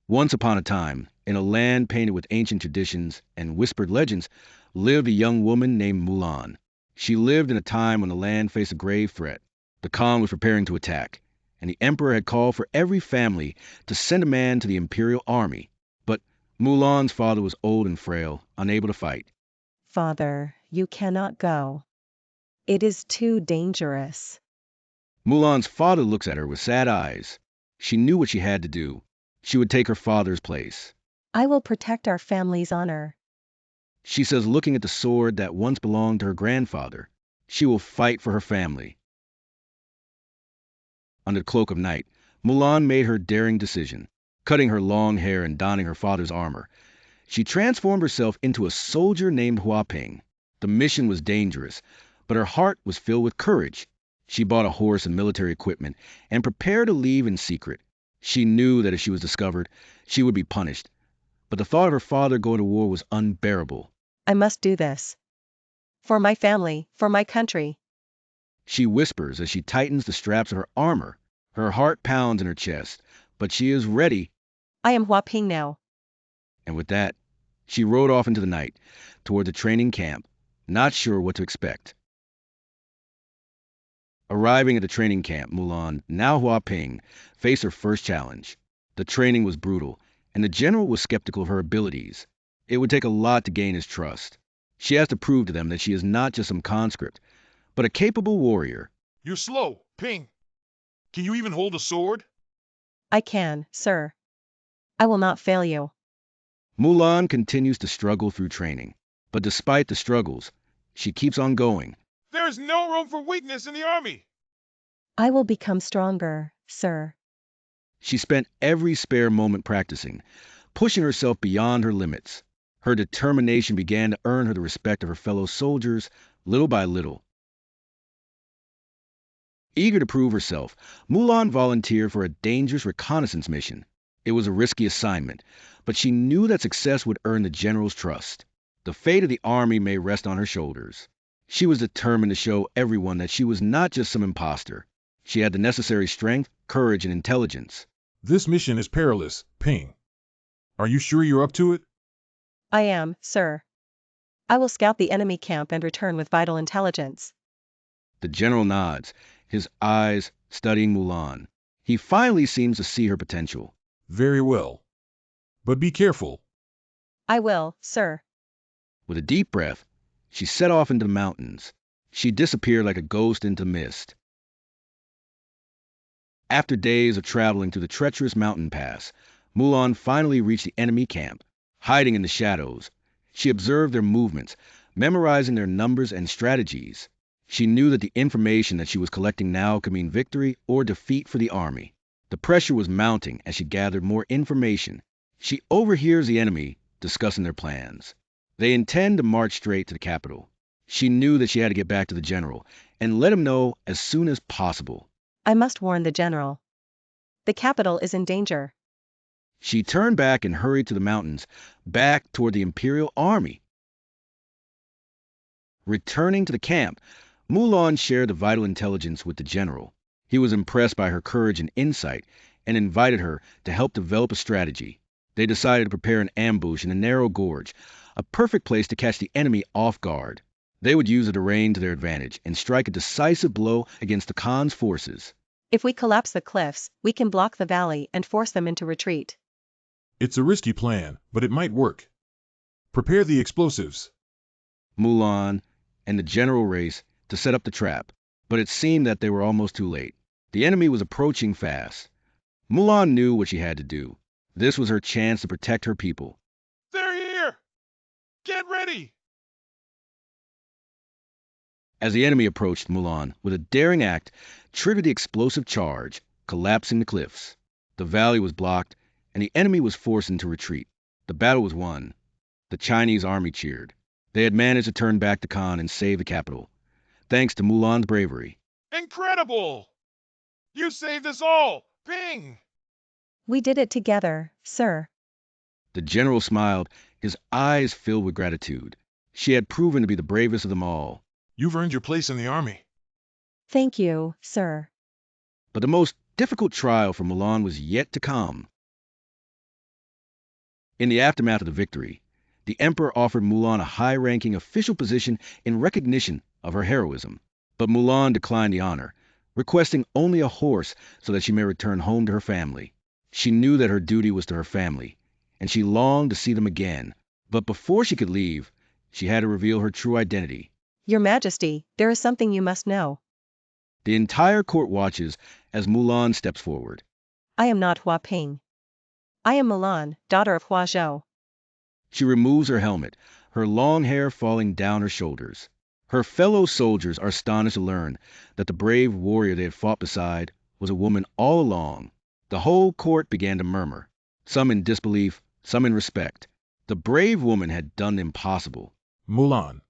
Once upon a time, in a land painted with ancient traditions and whispered legends, lived a young woman named Mulan. She lived in a time when the land faced a grave threat. The Khan was preparing to attack, and the emperor had called for every family to send a man to the imperial army. But Mulan's father was old and frail, unable to fight. Father, you cannot go. It is too dangerous. Mulan's father looks at her with sad eyes. She knew what she had to do. She would take her father's place. I will protect our family's honor. She says, looking at the sword that once belonged to her grandfather. She will fight for her family. Under the cloak of night, Mulan made her daring decision. Cutting her long hair and donning her father's armor, she transformed herself into a soldier named Huaping. The mission was dangerous, but her heart was filled with courage. She bought a horse and military equipment and prepared to leave in secret. She knew that if she was discovered, she would be punished. But the thought of her father going to war was unbearable. I must do this. For my family, for my country. She whispers as she tightens the straps of her armor. Her heart pounds in her chest, but she is ready. I am Huaping now. And with that, she rode off into the night, toward the training camp, not sure what to expect. Arriving at the training camp, Mulan, now Huaping, faced her first challenge. The training was brutal, and the general was skeptical of her abilities. It would take a lot to gain his trust. She has to prove to them that she is not just some conscript, but a capable warrior. You're slow, Ping. Can you even hold a sword? I can, sir. I will not fail you. Mulan continues to struggle through training, but despite the struggles, she keeps on going. There's no room for weakness in the army. I will become stronger, sir. She spent every spare moment practicing, pushing herself beyond her limits. Her determination began to earn her the respect of her fellow soldiers, little by little. Eager to prove herself, Mulan volunteered for a dangerous reconnaissance mission. It was a risky assignment, but she knew that success would earn the general's trust. The fate of the army may rest on her shoulders. She was determined to show everyone that she was not just some imposter. She had the necessary strength, courage, and intelligence. This mission is perilous, Ping. Are you sure you're up to it? I am, sir. I will scout the enemy camp and return with vital intelligence. The general nods, his eyes studying Mulan. He finally seems to see her potential. Very well. But be careful. I will, sir. With a deep breath, she set off into the mountains. She disappeared like a ghost into mist. After days of traveling through the treacherous mountain pass, Mulan finally reached the enemy camp. Hiding in the shadows, she observed their movements, memorizing their numbers and strategies. She knew that the information that she was collecting now could mean victory or defeat for the army. The pressure was mounting as she gathered more information. She overhears the enemy discussing their plans. They intend to march straight to the capital. She knew that she had to get back to the general and let him know as soon as possible. I must warn the general. The capital is in danger. She turned back and hurried to the mountains, back toward the imperial army. Returning to the camp, Mulan shared the vital intelligence with the general. He was impressed by her courage and insight and invited her to help develop a strategy. They decided to prepare an ambush in a narrow gorge, a perfect place to catch the enemy off guard. They would use the terrain to their advantage and strike a decisive blow against the Khan's forces. If we collapse the cliffs, we can block the valley and force them into retreat. It's a risky plan, but it might work. Prepare the explosives. Mulan and the general raced to set up the trap, but it seemed that they were almost too late. The enemy was approaching fast. Mulan knew what she had to do. This was her chance to protect her people. They're here! Get ready! As the enemy approached, Mulan, with a daring act, triggered the explosive charge, collapsing the cliffs. The valley was blocked, and the enemy was forced into retreat. The battle was won. The Chinese army cheered. They had managed to turn back the Khan and save the capital, thanks to Mulan's bravery. Incredible! You saved us all, Ping! We did it together, sir. The general smiled, his eyes filled with gratitude. She had proven to be the bravest of them all. You've earned your place in the army. Thank you, sir. But the most difficult trial for Mulan was yet to come. In the aftermath of the victory, the emperor offered Mulan a high-ranking official position in recognition of her heroism. But Mulan declined the honor, requesting only a horse so that she may return home to her family. She knew that her duty was to her family, and she longed to see them again. But before she could leave, she had to reveal her true identity. Your Majesty, there is something you must know. The entire court watches as Mulan steps forward. I am not Hua Ping. I am Mulan, daughter of Hua Zhou. She removes her helmet, her long hair falling down her shoulders. Her fellow soldiers are astonished to learn that the brave warrior they had fought beside was a woman all along. The whole court began to murmur, some in disbelief, some in respect. The brave woman had done the impossible. Mulan,